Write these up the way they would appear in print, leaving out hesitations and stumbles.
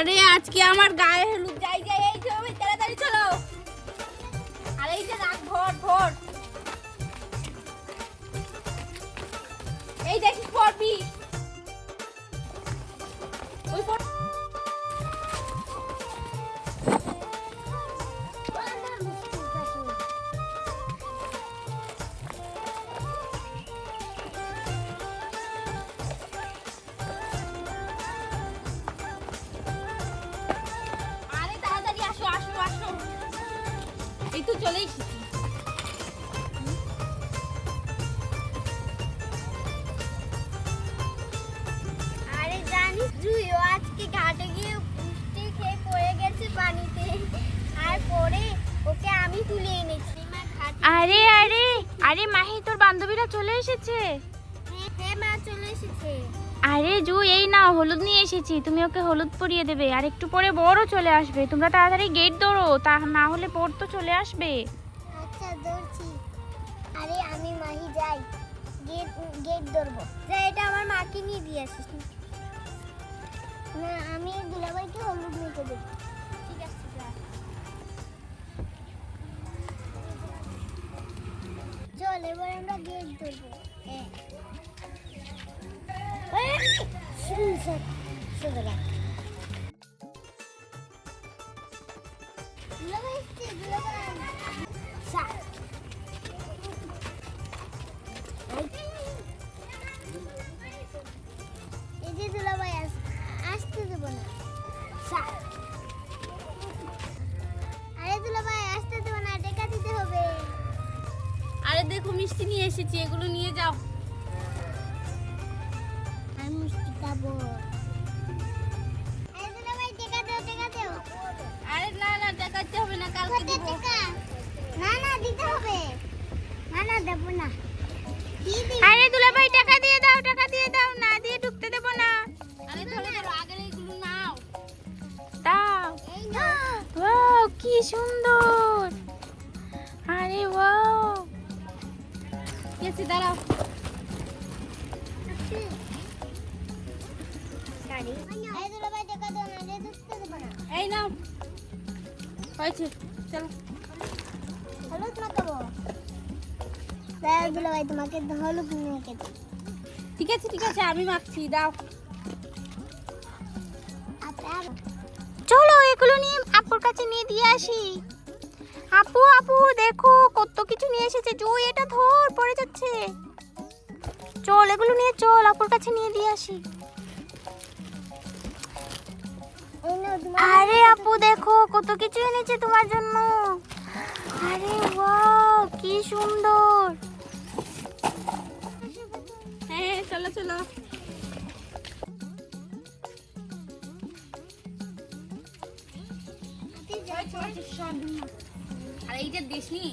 আরে আজকে আমার গায়ে হলুদ যাই এই যে ভাই তাড়াতাড়ি চলো। আরে এই যে রাগ ভোর এই দেখিস পড়বি ওই পড়। এই তো চলে এসেছি। আরে জানিস জুইও আজকে ঘাটে গিয়ে পুষ্টি খেয়ে পড়ে গেছে পানিতে, আর পরে ওকে আমি তুলে এনেছি মা ঘাটে। আরে আরে আরে মাহি, তোর বান্ধবীরা চলে এসেছে। হ্যাঁ মা চলে এসেছে। আরে জুই, এই নাও হলুদ নিয়ে এসেছি, তুমি ওকে হলুদ পরিয়ে দেবে। আর একটু পরে বড় চলে আসবে, তোমরা তাড়াতাড়ি গেট ধরো, তা না হলে বড় তো চলে আসবে। আচ্ছা ধরছি। আরে আমি মাহি যাই, গেট ধরবো। যা, এটা আমার মাকে নিয়ে দিয়ে আসিস। না, আমি দুলাভাইকে হলুদ নিতে দেবো। ঠিক আছে যা। চল এবার আমরা গেট ধরবো। হ্যাঁ এই যে দুলাভাই আসতে দেবো না। আরে দুলাভাই আসতে দেবো না, টেকা দিতে হবে। আরে দেখো মিষ্টি নিয়ে এসেছি, এগুলো নিয়ে যাও। আমি মিষ্টি খাবো। আরে দুলাভাই টেকা দাও। আরে না টাকাতে হবে না, কালকে দিব। না দিতে হবে। না দেবো না। আরে দুলাভাই টাকা দিয়ে দাও, না দিয়ে ঢুকতে দেব না। আরে ধরে আগে এগুলো নাও। দাও। এই না। ওয়াও কি সুন্দর। আরে ওয়াও, কেসে দাঁড়াও। এই দুলাভাই টেকা দাও, না দিয়ে ঢুকতে দেবো না। এই নাও হয়েছে, চলো। হলুদ মাখাবো। দুলাভাই তোমাকে হলুদ মেখে দিই। ঠিক আছে আমি মাখছি, দাও। আচ্ছা চলো এগুলো নিয়ে আপুর কাছে নিয়ে দিয়ে আসি। আপু দেখো কত কিছু নিয়ে এসেছে। জুই এটা ধর, পড়ে যাচ্ছে। চল এগুলো নিয়ে চল আপুর কাছে নিয়ে দিয়ে আসি। আরে আপু দেখো কত কিছু এনেছে তোমার জন্য। আরে ওয়াও কি সুন্দর। হ্যাঁ চলো। আর এই যে দেশনি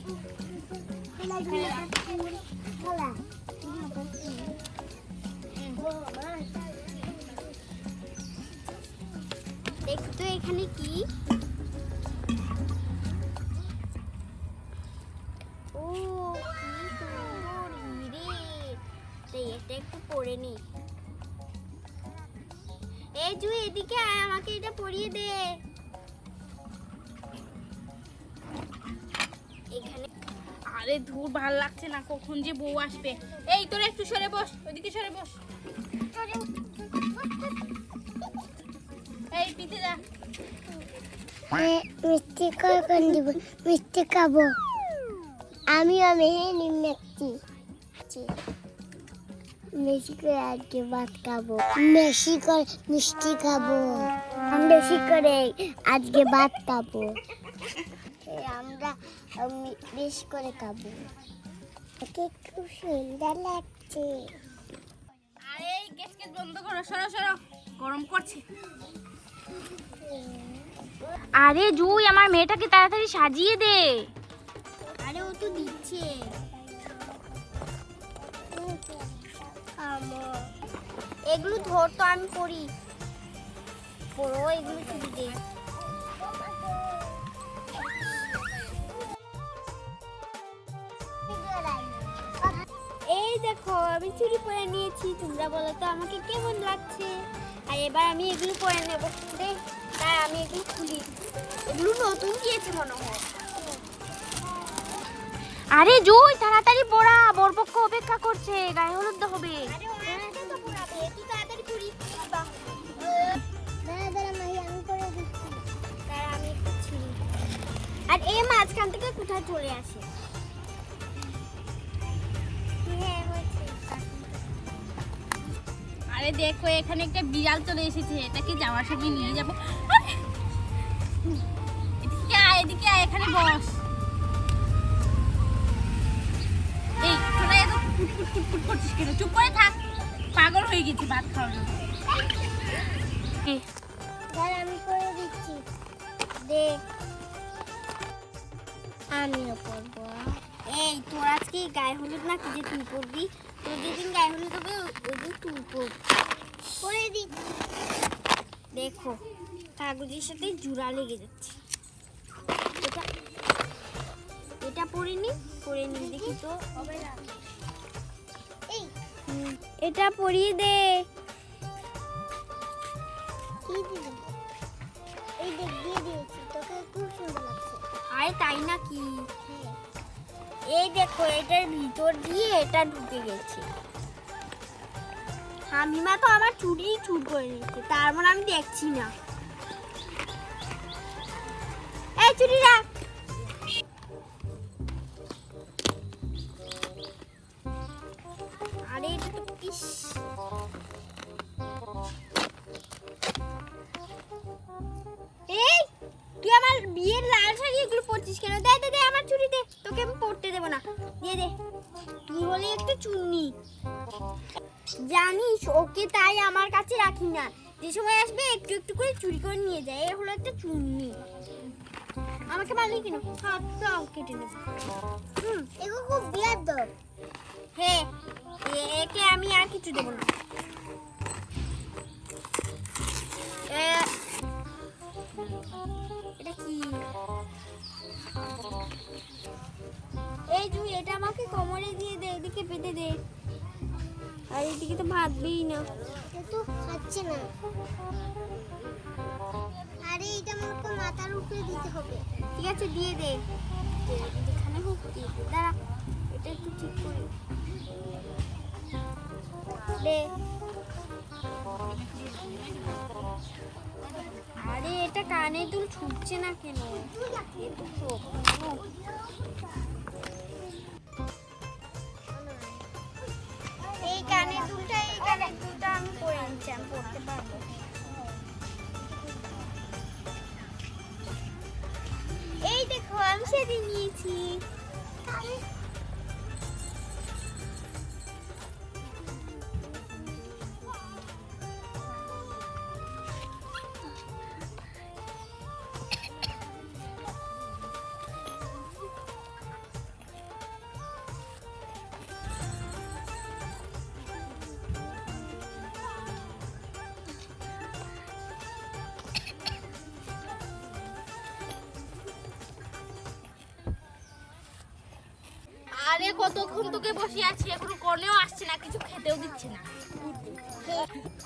দেখতো এখানে কি? ও কি সুন্দর হিরে। এটা একটু পরে নি। এই জুই এদিকে আয়, আমাকে এটা পরিয়ে দে। এখানে আরে ধুর ভাল লাগছে না, কখন যে বউ আসবে। এই তোরা একটু সরে বস, ওইদিকে সরে বস। এই পিতে যা। মিষ্টি কখন দিব? মিষ্টি খাবো। আমিও মেহেদি মেখছি। বেশি করে আজকে ভাত খাবো। বেশি করে মিষ্টি খাবো। আমি বেশি করে আজকে ভাত খাবো। আমরা বেশি করে খাবো। একে খুব সুন্দর লাগছে। আরে এই গ্যাস বন্ধ করো, সরো গরম করছে। আরে জুই আমার মেয়েটাকে তাড়াতাড়ি সাজিয়ে দে। আরে ও তো দিচ্ছে। এগুলো ধর তো, আমি পড়ি। পড়ো এগুলো ছুটি দে। এই দেখো আমি চুড়ি পরে নিয়েছি, তোমরা বলো তো আমাকে কেমন লাগছে। আর এবার আমি এগুলো পরে নেব। আমি এগুলো খুলি। এগুলো নতুন দিয়েছে মনে হয়। আরে জুই তাড়াতাড়ি পড়া, বরপক্ষ অপেক্ষা করছে, গায়ে হলুদ হবে। আরে ওরা তো পড়াবে, তুই তাড়াতাড়ি করি। দাঁড়া দাঁড়া মাহি, আমি করে দিচ্ছি। তারা আমি একটু ছিঁড়ি। আর এই মাঝখান থেকে কোথায় চলে আসে? হ্যাঁ হয়েছে। আরে দেখো এখানে একটা বিড়াল চলে এসেছে, এটাকে যাওয়ার সময় নিয়ে যাবো। এদিকে আয়, এখানে বস। এই তোরা এত ফুটফুট করছিস কেন? চুপ করে থাক, পাগল হয়ে গেছি ভাত খাওয়ার জন্য। দাঁড়া আমি করে দিচ্ছি। দে, আমিও পরবো। এই তোর আজকে গায়ে হলুদ না কি যে তুই পরবি? তোর যেদিন গায়ে হলুদ হবে ওই দিন তুই পরবি। করে দিচ্ছি। দেখো কাগজের সাথে জোড়া লেগে যাচ্ছে। এটা পরিনি দেখি তো। এই এটা পরিয়ে দে। কি দিবি? এই দেখ দিয়ে দিয়েছি, তোকে খুব সুন্দর লাগছে। আরে তাই নাকি? হ্যাঁ। এই দেখো এটার ভিতর দিয়ে এটা ঢুকে গেছে। হামিমা তো আমার চুড়ি চুর করে নিচ্ছে, তার মানে আমি দেখছি না। এই চুড়ি রাখ। আরে এটা তো ইস। এই তুই আমার বিয়ের লাল শাড়ি এগুলো পরছিস কেন? দে দে দে আমার চুড়ি দে, তোকে আমি পরতে দেবো না। দিয়ে দে, তুই হলে একটা চুন্নি। জানিস ওকে তাই আমার কাছে রাখি না, যে সময় আসবে একটু একটু করে চুরি করে নিয়ে যায়। এ হলো একটা চুন্নি। আমাকে মারলি কেন? হাতটা কেটে নেব। এগুলো খুব বেয়াদব। হ্যাঁ, একে আমি আর কিছু দেবো না। এটা কি? এই জুই এটা আমাকে কোমরে দিয়ে দে, এদিকে পেতে দে। আর এদিকে তো ভাববেই না। এটা তো খাচ্ছে না। আরে এটা আমাকে মাথার উপরে দিতে হবে। ঠিক আছে দিয়ে দে। যেখানে হোক দিয়ে দে। দাঁড়া এটা একটু ঠিক করে দে। আরে এটা কানে দুল ছুটছে না কেন? এই কানের দুলটা আমি পরে নিচ্ছি, আমি পড়তে পারবো। এই দেখো আমি সেদিন নিয়েছি। আরে কতক্ষণ তোকে বসে আছি, এখনো কোনেও আসছে না, কিছু খেতেও দিচ্ছে না।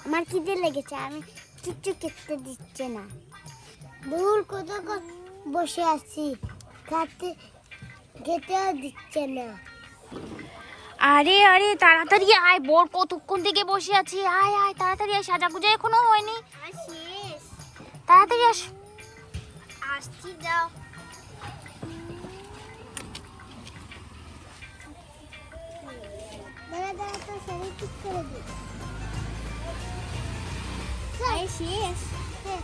আমার খিদে লেগেছে, আমি কিচ্ছু খেতে দিচ্ছে না। দূর কতক্ষণ বসে আছি, খেতেও দিচ্ছে না। আরে আরে তাড়াতাড়ি আয়, বোর কতক্ষণ থেকে বসে আছি। আয় আয় তাড়াতাড়ি আয়, সাজা গুজা এখনো হয়নি। আর শেষ। তাড়াতাড়ি আস। আসছি যাও। দাঁড়া দাঁড়া, তোর শরীর ঠিক করে দিই। আর শেষ। হ্যাঁ,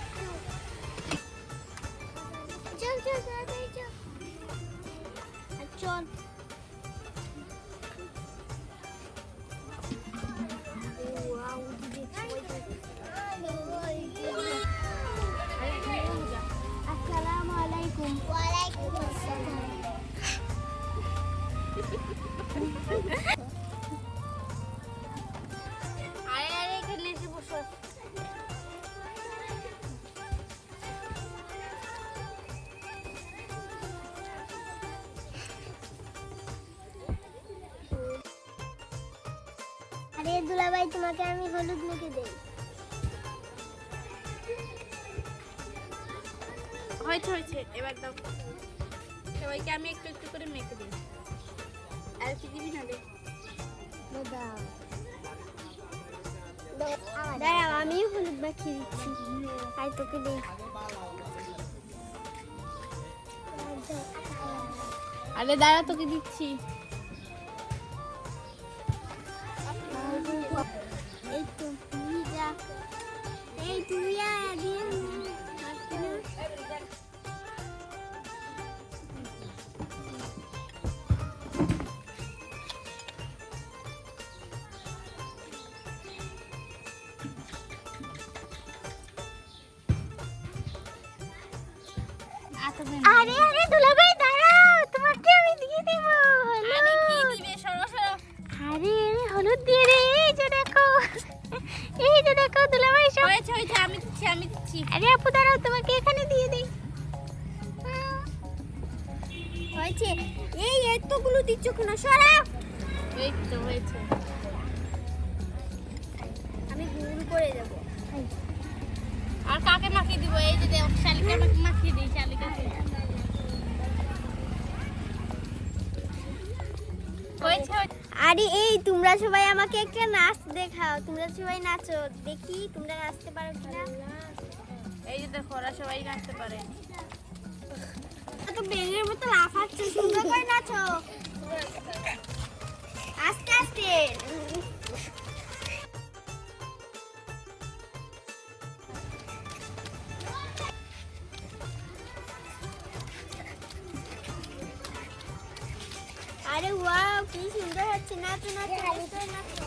চল চল তাড়াতাড়ি চল। আর চল। আসসালামু আলাইকুম। ওয়ালাইকুম আসসালাম। আরে আরে এখানে এসে বসো। আরে দুলাভাই, তোমাকে আমি হলুদ মেখে দেই। হয়েছে হয়েছে, এবার দাও সবাইকে। আমি একটু একটু করে মেখে দিই। আর কি দিবি না রে? দাঁড়াও আমিও হলুদ মাখিয়ে দিচ্ছি। আই তোকে দিই। আরে দাঁড়া, তোকে দিচ্ছি। এই তো তুই যা, এই তুই দিয়ে আরে আরে দুলাভাই দাঁড়াও, তোমাকে আমি দিয়ে দেব। আরে কি দিবে? সরো সরো। আরে আরে হলুদ দিয়ে রে, এই যে দেখো, এই যে দেখো দুলাভাই সব। হয়েছে হয়েছে, আমি দিচ্ছি আমি দিচ্ছি। আরে আপু দাঁড়াও, তোমাকে এখানে দিয়ে দিই। হয়েছে। এই এতগুলো দিচ্ছ কেন? সরা। এই তো হয়েছে। আমি গুল করে দেব। আর কাকে মাখিয়ে দিব? এই যে দেখ, শালিকা আমাকে মাখিয়ে দিই। শালিকা হয়েছে হয়েছে। আরে এই তোমরা সবাই আমাকে একটা নাচ দেখাও। তোমরা সবাই নাচো, দেখি তোমরা নাচতে পারো কিনা। এই যে দেখো, ওরা সবাই নাচতে পারে। তো বেলের মতো লাফাচ্ছ, সুন্দর করে নাচো। আস্তে আস্তে। আরে ওয়াও, কি সুন্দর হচ্ছে। নাচো নাচো নাচো নাচো।